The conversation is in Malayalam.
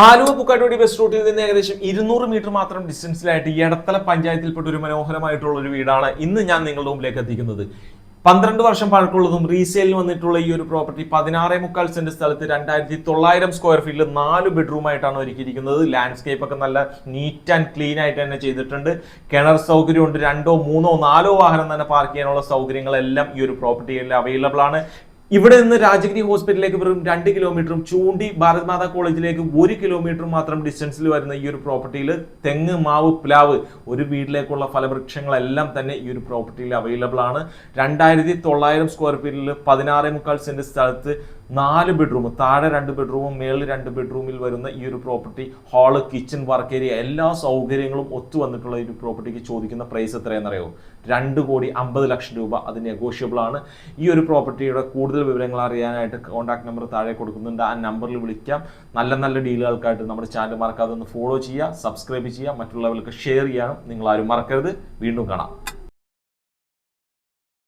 ആലുവ പുക്കാട്ടുപടി ബസ് റൂട്ടിൽ നിന്ന് ഏകദേശം 200 മീറ്റർ മാത്രം ഡിസ്റ്റൻസിലായിട്ട് എടത്തല പഞ്ചായത്തിൽപ്പെട്ട ഒരു മനോഹരമായിട്ടുള്ള ഒരു വീടാണ് ഇന്ന് ഞാൻ നിങ്ങളുടെ മുമ്പിലേക്ക് എത്തിക്കുന്നത്. 12 വർഷം പഴക്കമുള്ളതും റീസെയിലിൽ വന്നിട്ടുള്ള ഈ ഒരു പ്രോപ്പർട്ടി 16.25 സെന്റ് സ്ഥലത്ത് 2900 സ്ക്വയർ ഫീറ്റിൽ 4 ബെഡ്റൂം ആയിട്ടാണ് ഒരുക്കിയിരിക്കുന്നത്. ലാൻഡ്സ്കേപ്പ് ഒക്കെ നല്ല നീറ്റ് ആൻഡ് ക്ലീൻ ആയിട്ട് തന്നെ ചെയ്തിട്ടുണ്ട്. കിണർ സൗകര്യമുണ്ട്. 2, 3, 4 വാഹനം തന്നെ പാർക്ക് ചെയ്യാനുള്ള സൗകര്യങ്ങളെല്ലാം ഈ ഒരു പ്രോപ്പർട്ടിയിൽ അവൈലബിൾ ആണ്. ഇവിടെ നിന്ന് രാജഗിരി ഹോസ്പിറ്റലിലേക്ക് വെറും 2 കിലോമീറ്ററും ചൂണ്ടി ഭാരത് മാതാ കോളേജിലേക്ക് 1 കിലോമീറ്റർ മാത്രം ഡിസ്റ്റൻസിൽ വരുന്ന ഈ ഒരു പ്രോപ്പർട്ടിയിൽ തെങ്ങ്, മാവ്, പ്ലാവ് ഒരു വീട്ടിലേക്കുള്ള ഫലവൃക്ഷങ്ങളെല്ലാം തന്നെ ഈ ഒരു പ്രോപ്പർട്ടിയിൽ അവൈലബിൾ ആണ്. 2900 സ്ക്വയർ ഫീറ്റിൽ 16.25 സെന്റ് സ്ഥലത്ത് 4 ബെഡ്റൂം, താഴെ 2 ബെഡ്റൂമും മേളിൽ 2 ബെഡ്റൂമിൽ വരുന്ന ഈ ഒരു property, hall, kitchen, work area എല്ലാ സൗകര്യങ്ങളും ഒത്തു വന്നിട്ടുള്ള ഈ ഒരു പ്രോപ്പർട്ടിക്ക് ചോദിക്കുന്ന പ്രൈസ് എത്രയെന്നറിയോ? 2,50,00,000 രൂപ. അത് നെഗോഷ്യബിൾ ആണ്. ഈ ഒരു പ്രോപ്പർട്ടിയുടെ കൂടുതൽ വിവരങ്ങൾ അറിയാനായിട്ട് കോൺടാക്ട് നമ്പർ താഴെ കൊടുക്കുന്നുണ്ട്. ആ നമ്പറിൽ വിളിക്കാം. നല്ല നല്ല ഡീലുകൾക്കായിട്ട് നമ്മുടെ ചാനൽ മറക്കാതെ ഒന്ന് ഫോളോ ചെയ്യുക, സബ്സ്ക്രൈബ് ചെയ്യുക, മറ്റുള്ളവർക്ക് ഷെയർ ചെയ്യാനും നിങ്ങൾ ആരും മറക്കരുത്. വീണ്ടും കാണാം.